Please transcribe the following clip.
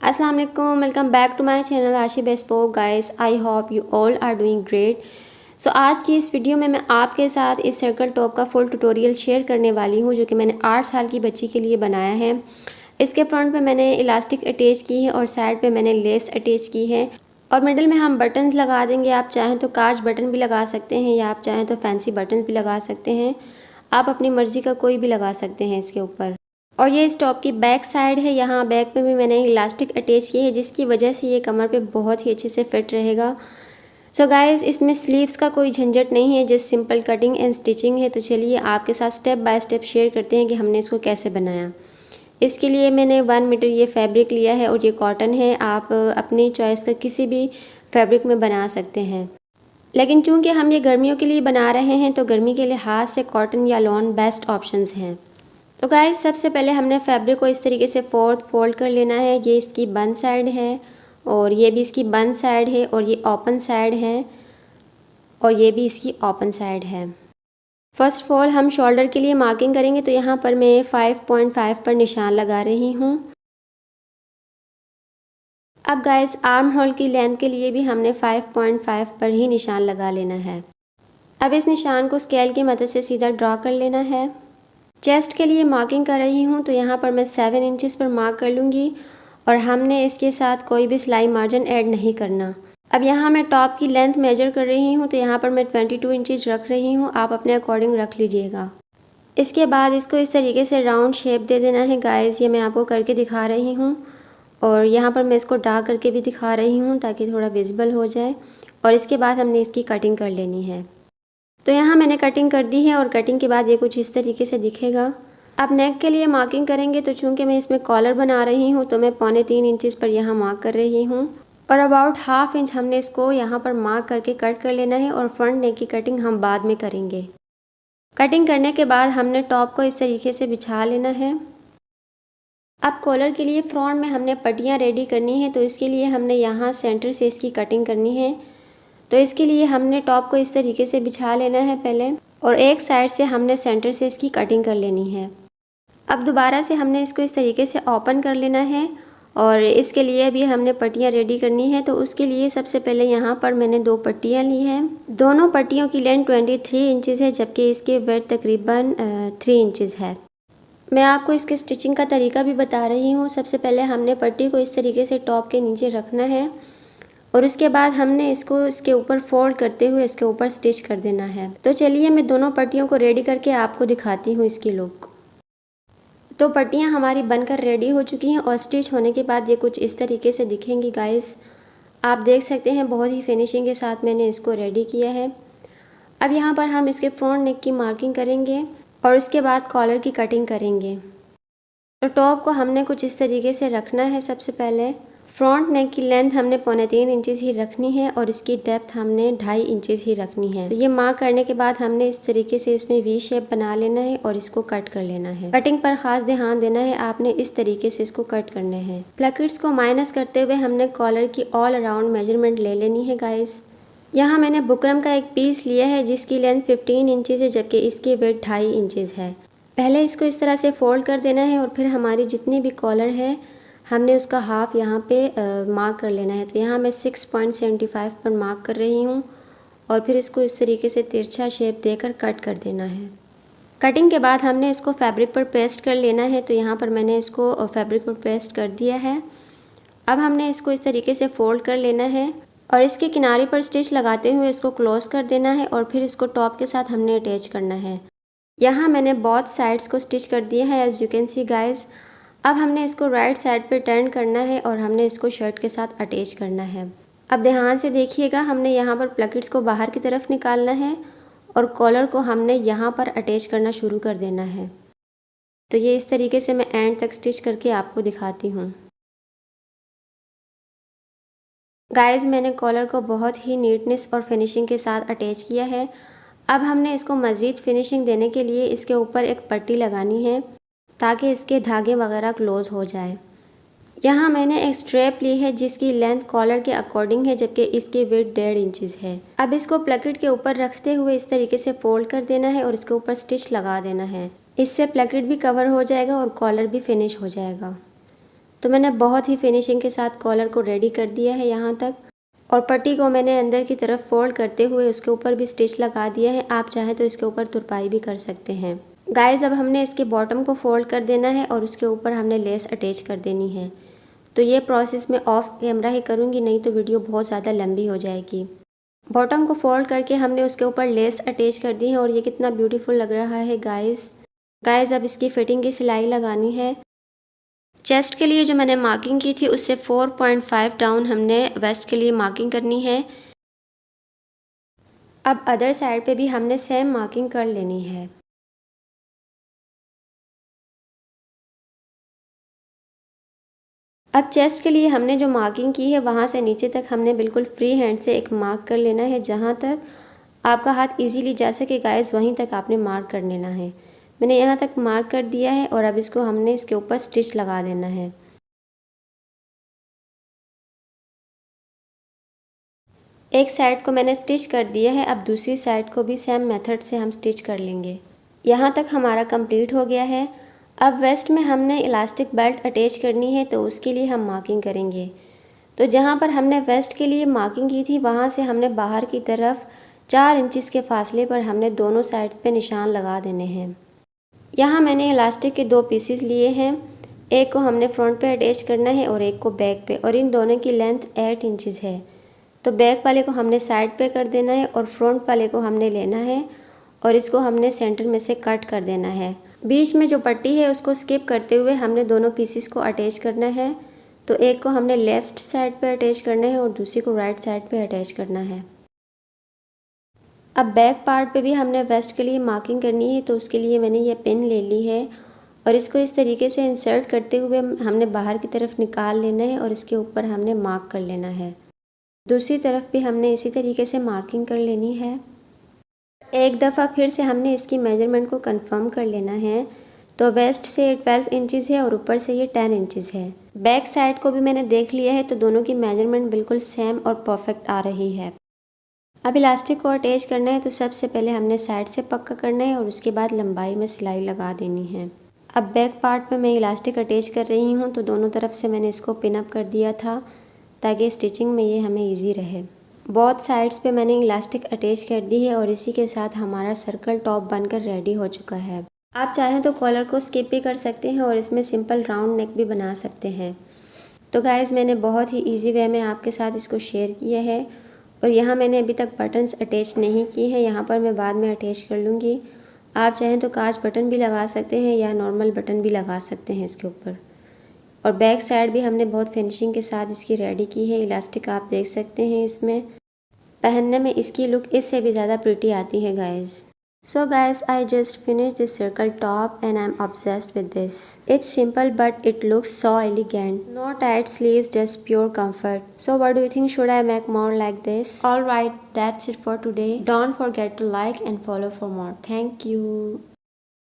अस्सलाम वालेकुम, welcome back to my channel Aashi bespoke guys. I hope you all are doing great. So आज की इस वीडियो में मैं आपके साथ इस सर्कल टॉप का फुल ट्यूटोरियल शेयर करने वाली हूँ, जो कि मैंने 8 साल की बच्ची के लिए बनाया है। इसके फ्रंट पे मैंने इलास्टिक अटैच की है और साइड पे मैंने लेस अटैच की है और मिडिल में हम बटन्स लगा देंगे। आप चाहें तो कांच बटन भी लगा सकते हैं या आप चाहें तो फैंसी बटन्स भी लगा सकते हैं। आप अपनी मर्ज़ी का कोई भी लगा सकते हैं इसके ऊपर। और ये इस टॉप की बैक साइड है। यहाँ बैक में भी मैंने इलास्टिक अटैच की है, जिसकी वजह से ये कमर पे बहुत ही अच्छे से फिट रहेगा। सो गाइस, इसमें स्लीव्स का कोई झंझट नहीं है, just simple cutting and stitching है। तो चलिए आपके साथ स्टेप बाय स्टेप शेयर करते हैं कि हमने इसको कैसे बनाया। इसके लिए मैंने 1 मीटर ये फैब्रिक लिया है और ये कॉटन है। आप अपनी चॉइस का किसी भी फैब्रिक में बना सकते हैं, लेकिन चूँकि हम ये गर्मियों के लिए बना रहे हैं तो गर्मी के लिहाज से कॉटन या लॉन बेस्ट ऑप्शंस हैं। तो गाइस, सबसे पहले हमने फैब्रिक को इस तरीके से फोल्ड कर लेना है। ये इसकी बंद साइड है और ये भी इसकी बंद साइड है और ये ओपन साइड है और ये भी इसकी ओपन साइड है। फर्स्ट ऑफ ऑल हम शोल्डर के लिए मार्किंग करेंगे, तो यहाँ पर मैं 5.5 पर निशान लगा रही हूँ। अब गाइस, आर्म होल की लेंथ के लिए भी हमने 5.5 पर ही निशान लगा लेना है। अब इस निशान को स्केल की मदद से सीधा ड्रॉ कर लेना है। चेस्ट के लिए मार्किंग कर रही हूँ, तो यहाँ पर मैं 7 इंचेस पर मार्क कर लूँगी और हमने इसके साथ कोई भी सिलाई मार्जिन ऐड नहीं करना। अब यहाँ मैं टॉप की लेंथ मेजर कर रही हूँ, तो यहाँ पर मैं 22 इंचेस रख रही हूँ। आप अपने अकॉर्डिंग रख लीजिएगा। इसके बाद इसको इस तरीके से राउंड शेप दे देना है गाइस। ये मैं आपको करके दिखा रही हूँ और यहाँ पर मैं इसको ड्रा करके भी दिखा रही हूँ ताकि थोड़ा विजिबल हो जाए। और इसके बाद हमने इसकी कटिंग कर लेनी है। तो यहाँ मैंने कटिंग कर दी है और कटिंग के बाद ये कुछ इस तरीके से दिखेगा। अब नेक के लिए मार्किंग करेंगे, तो चूंकि मैं इसमें कॉलर बना रही हूँ तो मैं 3.25 इंचेस पर यहाँ मार्क कर रही हूँ और अबाउट ½ इंच हमने इसको यहाँ पर मार्क करके कट कर लेना है और फ्रंट नेक की कटिंग हम बाद में करेंगे। कटिंग करने के बाद हमने टॉप को इस तरीके से बिछा लेना है। अब कॉलर के लिए फ्रंट में हमने पट्टियाँ रेडी करनी है, तो इसके लिए हमने यहाँ सेंटर से इसकी कटिंग करनी है। तो इसके लिए हमने टॉप को इस तरीके से बिछा लेना है पहले और एक साइड से हमने सेंटर से इसकी कटिंग कर लेनी है। अब दोबारा से हमने इसको इस तरीके से ओपन कर लेना है और इसके लिए भी हमने पट्टियाँ रेडी करनी है। तो उसके लिए सबसे पहले यहाँ पर मैंने 2 पट्टियाँ ली हैं। दोनों पट्टियों की लेंथ 23 इंचेस है, जबकि इसकी वेट तकरीबन 3 इंचेस है। मैं आपको इसके स्टिचिंग का तरीका भी बता रही हूँ। सबसे पहले हमने पट्टी को इस तरीके से टॉप के नीचे रखना है और उसके बाद हमने इसको इसके ऊपर फोल्ड करते हुए इसके ऊपर स्टिच कर देना है। तो चलिए मैं दोनों पट्टियों को रेडी करके आपको दिखाती हूँ इसकी लुक। तो पट्टियाँ हमारी बनकर रेडी हो चुकी हैं और स्टिच होने के बाद ये कुछ इस तरीके से दिखेंगी गाइस। आप देख सकते हैं बहुत ही फिनिशिंग के साथ मैंने इसको रेडी किया है। अब यहाँ पर हम इसके फ्रंट नेक की मार्किंग करेंगे और उसके बाद कॉलर की कटिंग करेंगे। तो टॉप को हमने कुछ इस तरीके से रखना है। सबसे पहले फ्रंट नेक की लेंथ हमने 3.25 इंचेस ही रखनी है और इसकी डेप्थ हमने 2.5 इंचेस ही रखनी है। तो ये मार्क करने के बाद हमने इस तरीके से इसमें वी शेप बना लेना है और इसको कट कर लेना है। कटिंग पर खास ध्यान देना है, आपने इस तरीके से इसको कट करने हैं। प्लकेट्स को माइनस करते हुए हमने कॉलर की ऑल अराउंड मेजरमेंट ले लेनी है गाइस। यहाँ मैंने बुकरम का एक पीस लिया है जिसकी लेंथ 15 इंचेस है, जबकि इसकी वेट 2.5 इंचेस है। पहले इसको इस तरह से फोल्ड कर देना है और फिर हमारी जितनी भी कॉलर है हमने उसका हाफ यहाँ पे मार्क कर लेना है। तो यहाँ मैं 6.75 पर मार्क कर रही हूँ और फिर इसको इस तरीके से तिरछा शेप देकर कट कर देना है। कटिंग के बाद हमने इसको फैब्रिक पर पेस्ट कर लेना है। तो यहाँ पर मैंने इसको फैब्रिक पर पेस्ट कर दिया है। अब हमने इसको इस तरीके से फोल्ड कर लेना है और इसके किनारे पर स्टिच लगाते हुए इसको क्लोज कर देना है और फिर इसको टॉप के साथ हमने अटैच करना है। यहाँ मैंने बोथ साइड्स को स्टिच कर दिया है as you can see guys. अब हमने इसको राइट साइड पे टर्न करना है और हमने इसको शर्ट के साथ अटैच करना है। अब ध्यान से देखिएगा, हमने यहाँ पर प्लकेट्स को बाहर की तरफ निकालना है और कॉलर को हमने यहाँ पर अटैच करना शुरू कर देना है। तो ये इस तरीके से मैं एंड तक स्टिच करके आपको दिखाती हूँ। गाइस, मैंने कॉलर को बहुत ही नीटनेस और फिनिशिंग के साथ अटैच किया है। अब हमने इसको मज़ीद फिनिशिंग देने के लिए इसके ऊपर एक पट्टी लगानी है ताकि इसके धागे वगैरह क्लोज हो जाए। यहाँ मैंने एक स्ट्रैप ली है जिसकी लेंथ कॉलर के अकॉर्डिंग है, जबकि इसकी वेट 1.5 इंचेस है। अब इसको प्लकेट के ऊपर रखते हुए इस तरीके से फोल्ड कर देना है और इसके ऊपर स्टिच लगा देना है। इससे प्लकेट भी कवर हो जाएगा और कॉलर भी फिनिश हो जाएगा। तो मैंने बहुत ही फिनिशिंग के साथ कॉलर को रेडी कर दिया है यहाँ तक, और पट्टी को मैंने अंदर की तरफ फोल्ड करते हुए उसके ऊपर भी स्टिच लगा दिया है। आप चाहे तो इसके ऊपर तुरपाई भी कर सकते हैं। गाइस अब हमने इसके बॉटम को फोल्ड कर देना है और उसके ऊपर हमने लेस अटैच कर देनी है। तो ये प्रोसेस मैं ऑफ कैमरा ही करूँगी, नहीं तो वीडियो बहुत ज़्यादा लंबी हो जाएगी। बॉटम को फोल्ड करके हमने उसके ऊपर लेस अटैच कर दी है और ये कितना ब्यूटीफुल लग रहा है गाइस अब इसकी फिटिंग की सिलाई लगानी है। चेस्ट के लिए जो मैंने मार्किंग की थी उससे 4.5 डाउन हमने वेस्ट के लिए मार्किंग करनी है। अब अदर साइड पे भी हमने सेम मार्किंग कर लेनी है। अब चेस्ट के लिए हमने जो मार्किंग की है वहाँ से नीचे तक हमने बिल्कुल फ्री हैंड से एक मार्क कर लेना है। जहाँ तक आपका हाथ इजीली जा सके गाइस वहीं तक आपने मार्क कर लेना है। मैंने यहाँ तक मार्क कर दिया है और अब इसको हमने इसके ऊपर स्टिच लगा देना है। एक साइड को मैंने स्टिच कर दिया है, अब दूसरी साइड को भी सेम मेथड से हम स्टिच कर लेंगे। यहाँ तक हमारा कंप्लीट हो गया है। अब वेस्ट में हमने इलास्टिक बेल्ट अटैच करनी है, तो उसके लिए हम मार्किंग करेंगे। तो जहाँ पर हमने वेस्ट के लिए मार्किंग की थी वहाँ से हमने बाहर की तरफ 4 इंचेस के फासले पर हमने दोनों साइड पे निशान लगा देने हैं। यहाँ मैंने इलास्टिक के 2 पीसेस लिए हैं, एक को हमने फ्रंट पे अटैच करना है और एक को बैक पे, और इन दोनों की लेंथ 8 इंचेस है। तो बैक वाले को हमने साइड पे कर देना है और फ्रंट वाले को हमने लेना है और इसको हमने सेंटर में से कट कर देना है। बीच में जो पट्टी है उसको स्किप करते हुए हमने दोनों पीसेस को अटैच करना है। तो एक को हमने लेफ़्ट साइड पे अटैच करना है और दूसरी को राइट साइड पे अटैच करना है। अब बैक पार्ट पे भी हमने वेस्ट के लिए मार्किंग करनी है, तो उसके लिए मैंने ये पिन ले ली है और इसको इस तरीके से इंसर्ट करते हुए हमने बाहर की तरफ निकाल लेना है और इसके ऊपर हमने मार्क कर लेना है। दूसरी तरफ भी हमने इसी तरीके से मार्किंग कर लेनी है। एक दफ़ा फिर से हमने इसकी मेजरमेंट को कंफर्म कर लेना है। तो वेस्ट से 12 इंचेस है और ऊपर से ये 10 इंचेस है। बैक साइड को भी मैंने देख लिया है, तो दोनों की मेजरमेंट बिल्कुल सेम और परफेक्ट आ रही है। अब इलास्टिक को अटैच करना है, तो सबसे पहले हमने साइड से पक्का करना है और उसके बाद लंबाई में सिलाई लगा देनी है। अब बैक पार्ट में मैं इलास्टिक अटैच कर रही हूँ, तो दोनों तरफ से मैंने इसको पिन अप कर दिया था ताकि स्टिचिंग में ये हमें ईजी रहे। बोथ साइड्स पे मैंने इलास्टिक अटैच कर दी है और इसी के साथ हमारा सर्कल टॉप बनकर रेडी हो चुका है। आप चाहें तो कॉलर को स्किप भी कर सकते हैं और इसमें सिंपल राउंड नेक भी बना सकते हैं। तो गाइस मैंने बहुत ही इजी वे में आपके साथ इसको शेयर किया है और यहाँ मैंने अभी तक बटन्स अटैच नहीं किए हैं, यहाँ पर मैं बाद में अटैच कर लूँगी। आप चाहें तो कांच बटन भी लगा सकते हैं या नॉर्मल बटन भी लगा सकते हैं इसके ऊपर। और बैक साइड भी हमने बहुत फिनिशिंग के साथ इसकी रेडी की है। इलास्टिक आप देख सकते हैं, इसमें पहनने में इसकी लुक इससे भी ज़्यादा प्रिटी आती है guys. So guys, I just finished this circle top and I'm obsessed with this. It's simple but it looks so elegant. No tight sleeves, just pure comfort. So what do you think? Should I make more like this? Alright, that's it for today. Don't forget to like and follow for more. Thank you.